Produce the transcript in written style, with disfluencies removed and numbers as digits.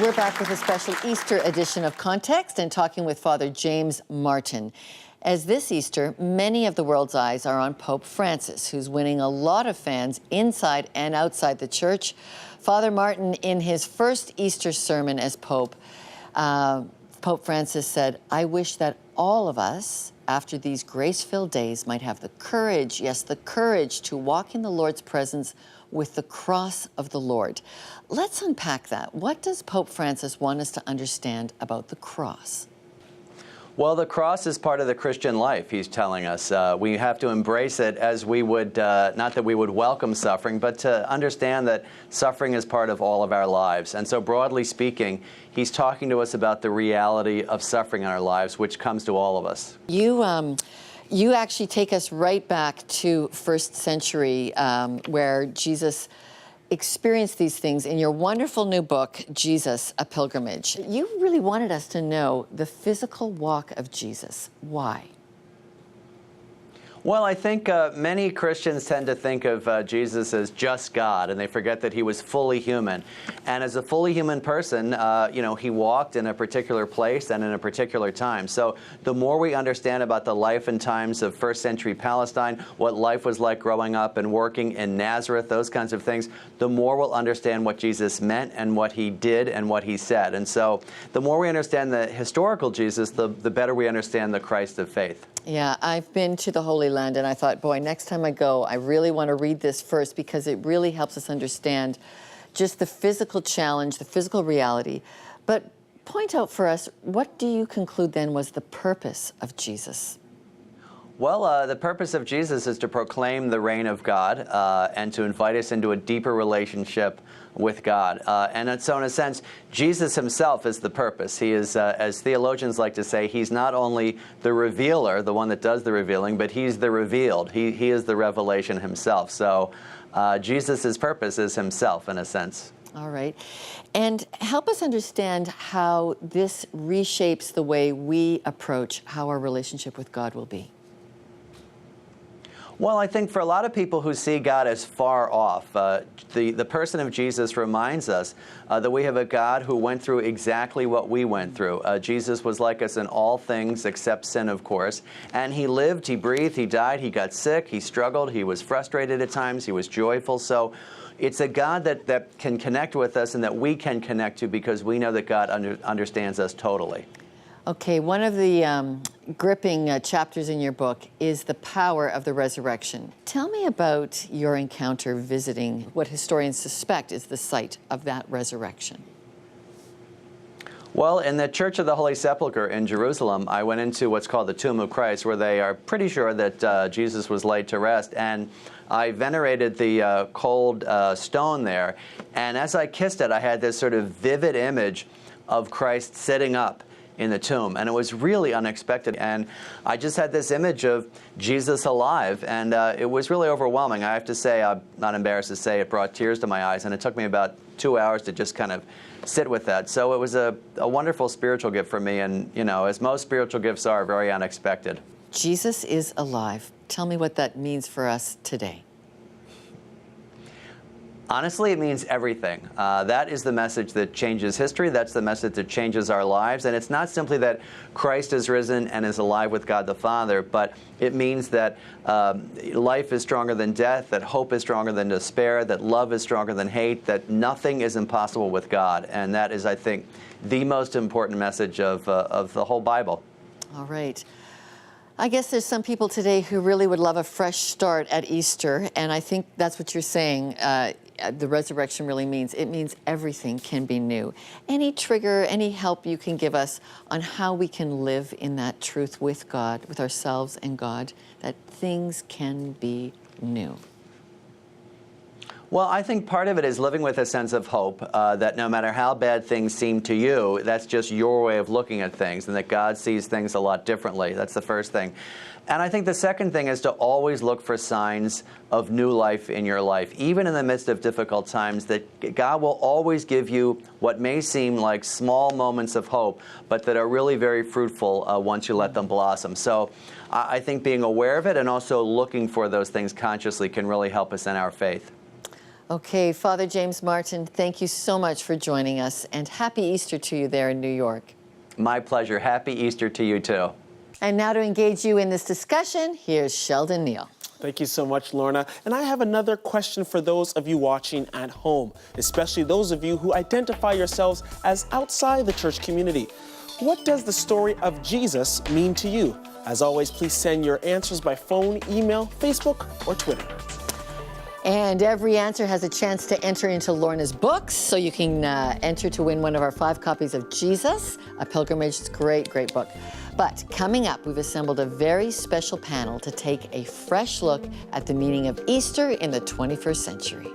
We're back with a special Easter edition of Context and talking with Father James Martin. As this Easter, many of the world's eyes are on Pope Francis, who's winning a lot of fans inside and outside the church. Father Martin, in his first Easter sermon as Pope, Pope Francis said, "I wish that all of us, after these grace-filled days, might have the courage, yes, the courage to walk in the Lord's presence with the cross of the Lord." Let's unpack that. What does Pope Francis want us to understand about the cross? Well, the cross is part of the Christian life, he's telling us. We have to embrace it as we would, not that we would welcome suffering, but to understand that suffering is part of all of our lives. And so broadly speaking, he's talking to us about the reality of suffering in our lives, which comes to all of us. You actually take us right back to first century, where Jesus experienced these things in your wonderful new book, Jesus, A Pilgrimage. You really wanted us to know the physical walk of Jesus. Why? Well, I think many Christians tend to think of Jesus as just God, and they forget that he was fully human. And as a fully human person, he walked in a particular place and in a particular time. So the more we understand about the life and times of first century Palestine, what life was like growing up and working in Nazareth, those kinds of things, the more we'll understand what Jesus meant and what he did and what he said. And so the more we understand the historical Jesus, the better we understand the Christ of faith. Yeah, I've been to the Holy Land, and I thought, boy, next time I go, I really want to read this first because it really helps us understand just the physical challenge, the physical reality. But point out for us, what do you conclude then was the purpose of Jesus? Well, the purpose of Jesus is to proclaim the reign of God and to invite us into a deeper relationship with God. And so in a sense, Jesus himself is the purpose. He is, as theologians like to say, he's not only the revealer, the one that does the revealing, but he's the revealed. He is the revelation himself. So Jesus' purpose is himself, in a sense. All right. And help us understand how this reshapes the way we approach how our relationship with God will be. Well, I think for a lot of people who see God as far off, the person of Jesus reminds us that we have a God who went through exactly what we went through. Jesus was like us in all things except sin, of course. And he lived, he breathed, he died, he got sick, he struggled, he was frustrated at times, he was joyful. So it's a God that can connect with us and that we can connect to because we know that God understands us totally. Okay, one of the gripping chapters in your book is the power of the resurrection. Tell me about your encounter visiting what historians suspect is the site of that resurrection. Well, in the Church of the Holy Sepulchre in Jerusalem, I went into what's called the Tomb of Christ, where they are pretty sure that Jesus was laid to rest. And I venerated the cold stone there. And as I kissed it, I had this sort of vivid image of Christ sitting up in the tomb, and it was really unexpected. And I just had this image of Jesus alive, and it was really overwhelming. I have to say, I'm not embarrassed to say, it brought tears to my eyes, and it took me about 2 hours to just kind of sit with that. So it was a wonderful spiritual gift for me, and as most spiritual gifts are, very unexpected. Jesus is alive. Tell me what that means for us today. Honestly, it means everything. That is the message that changes history. That's the message that changes our lives. And it's not simply that Christ is risen and is alive with God the Father, but it means that life is stronger than death, that hope is stronger than despair, that love is stronger than hate, that nothing is impossible with God. And that is, I think, the most important message of the whole Bible. All right. I guess there's some people today who really would love a fresh start at Easter, and I think that's what you're saying. The resurrection really means. It means everything can be new. Any trigger, any help you can give us on how we can live in that truth with God, with ourselves and God, that things can be new? Well, I think part of it is living with a sense of hope, that no matter how bad things seem to you, that's just your way of looking at things, and that God sees things a lot differently. That's the first thing. And I think the second thing is to always look for signs of new life in your life, even in the midst of difficult times, that God will always give you what may seem like small moments of hope, but that are really very fruitful once you let them blossom. So I think being aware of it and also looking for those things consciously can really help us in our faith. Okay, Father James Martin, thank you so much for joining us, and happy Easter to you there in New York. My pleasure. Happy Easter to you, too. And now to engage you in this discussion, here's Sheldon Neal. Thank you so much, Lorna. And I have another question for those of you watching at home, especially those of you who identify yourselves as outside the church community. What does the story of Jesus mean to you? As always, please send your answers by phone, email, Facebook, or Twitter. And every answer has a chance to enter into Lorna's books, so you can enter to win one of our 5 copies of Jesus, A Pilgrimage. It's a great, great book. But coming up, we've assembled a very special panel to take a fresh look at the meaning of Easter in the 21st century.